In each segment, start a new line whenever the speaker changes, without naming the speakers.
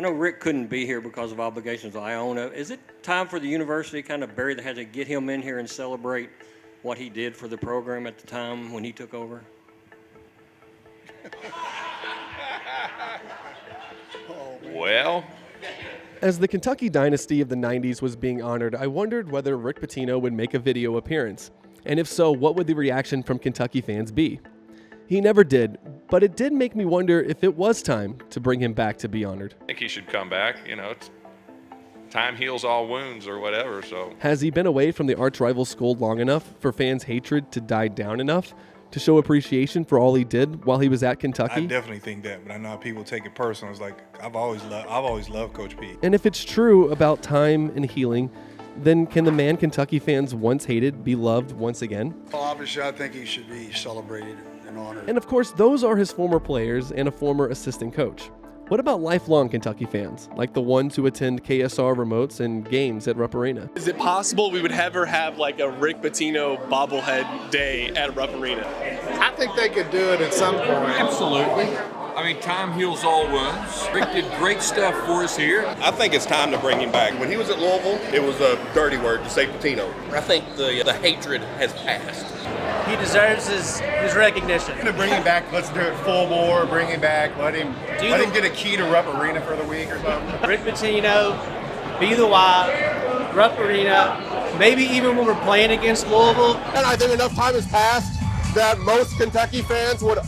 know Rick couldn't be here because of obligations of Iona. Is it time for the university to kind of bury the head to get him in here and celebrate what he did for the program at the time when he took over?
Well,
As the Kentucky dynasty of the 90s was being honored, I wondered whether Rick Pitino would make a video appearance. And if so, what would the reaction from Kentucky fans be? He never did, but it did make me wonder if it was time to bring him back to be honored.
I think he should come back. Time heals all wounds or whatever, so.
Has he been away from the arch-rival school long enough for fans' hatred to die down enough to show appreciation for all he did while he was at Kentucky?
I definitely think that, but I know how people take it personal. It's like I've always loved Coach P.
And if it's true about time and healing, then can the man Kentucky fans once hated be loved once again?
Well, obviously, I think he should be celebrated and honored.
And of course, those are his former players and a former assistant coach. What about lifelong Kentucky fans, like the ones who attend KSR remotes and games at Rupp Arena?
Is it possible we would ever have like a Rick Pitino bobblehead day at Rupp Arena?
I think they could do it at some point.
Absolutely. I mean, time heals all wounds. Rick did great stuff for us here.
I think it's time to bring him back. When he was at Louisville, it was a dirty word to say Pitino. I think the hatred has passed.
He deserves his recognition.
To bring him back, let's do it full bore, bring him back, let him get a key to Rupp Arena for the week or something.
Rick Pitino, be the Y, Rupp Arena, maybe even when we're playing against Louisville.
And I think enough time has passed that most Kentucky fans would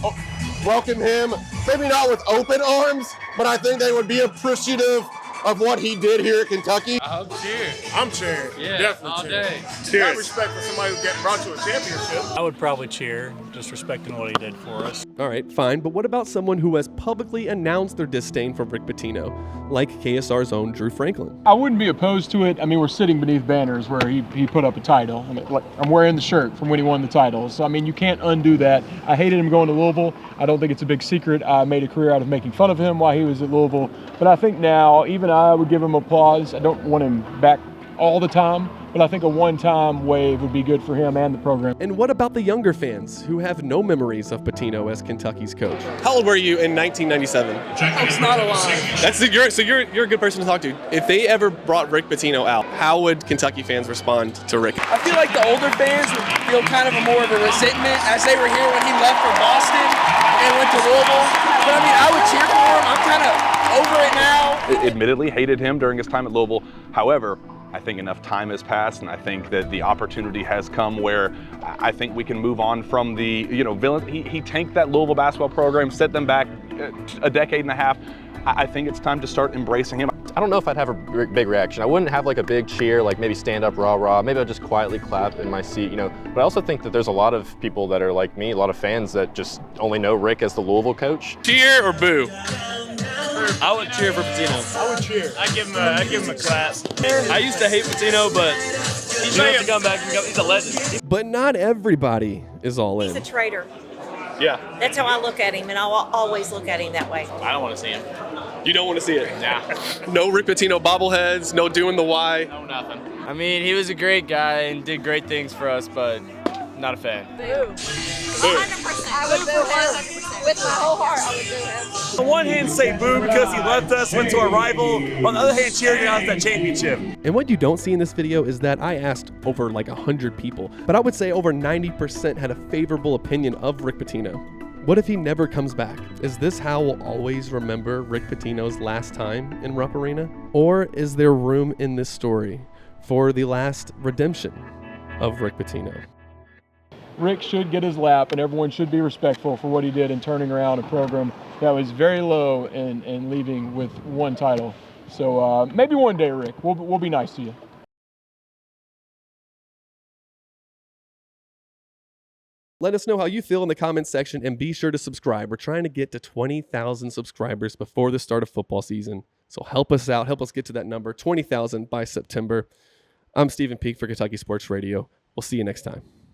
welcome him, maybe not with open arms, but I think they would be appreciative of what he did here at Kentucky.
I hope cheer.
I'm cheering.
Yeah,
Definitely
all
cheering.
day.
Cheers. Got respect for somebody who got brought to a championship.
I would probably cheer, just respecting what he did for us.
All right, fine, but what about someone who has publicly announced their disdain for Rick Pitino, like KSR's own Drew Franklin?
I wouldn't be opposed to it. I mean, we're sitting beneath banners where he put up a title. I mean, like, I'm wearing the shirt from when he won the title. So, I mean, you can't undo that. I hated him going to Louisville. I don't think it's a big secret. I made a career out of making fun of him while he was at Louisville. But I think now, even I would give him applause. I don't want him back all the time, but I think a one-time wave would be good for him and the program.
And what about the younger fans who have no memories of Pitino as Kentucky's coach?
How old were you in 1997?
It's not a lie.
So you're a good person to talk to. If they ever brought Rick Pitino out, how would Kentucky fans respond to Rick?
I feel like the older fans would feel kind of more of a resentment as they were here when he left for Boston and went to Louisville. But I mean, I would cheer for him. I'm kind of over it now.
Admittedly hated him during his time at Louisville. However, I think enough time has passed, and I think that the opportunity has come where I think we can move on from the, villain. He tanked that Louisville basketball program, set them back a decade and a half. I think it's time to start embracing him.
I don't know if I'd have a big reaction. I wouldn't have like a big cheer, like maybe stand up, rah, rah. Maybe I'd just quietly clap in my seat, But I also think that there's a lot of people that are like me, a lot of fans that just only know Rick as the Louisville coach.
Cheer or boo?
I would cheer for Pitino.
I would cheer.
I'd give him a clap.
I used to hate Pitino, but he's ready to come back. He's a legend.
But not everybody is all in.
He's a traitor.
Yeah.
That's how I look at him, and I'll always look at him that way.
I don't want to see him.
You don't want to see it?
Nah.
No Rick Pitino bobbleheads, no doing the Y.
No, nothing.
I mean, he was a great guy and did great things for us, but not a fan.
Boo. 100%. I would boo him. With my whole heart, I would boo him.
On one hand, say boo because he left us, went to a rival. On the other hand, cheering out that championship.
And what you don't see in this video is that I asked over like 100 people, but I would say over 90% had a favorable opinion of Rick Pitino. What if he never comes back? Is this how we'll always remember Rick Pitino's last time in Rupp Arena? Or is there room in this story for the last redemption of Rick Pitino?
Rick should get his lap, and everyone should be respectful for what he did in turning around a program that was very low and leaving with one title. So maybe one day, Rick, we'll be nice to you.
Let us know how you feel in the comments section, and be sure to subscribe. We're trying to get to 20,000 subscribers before the start of football season. So help us out. Help us get to that number, 20,000 by September. I'm Stephen Peak for Kentucky Sports Radio. We'll see you next time.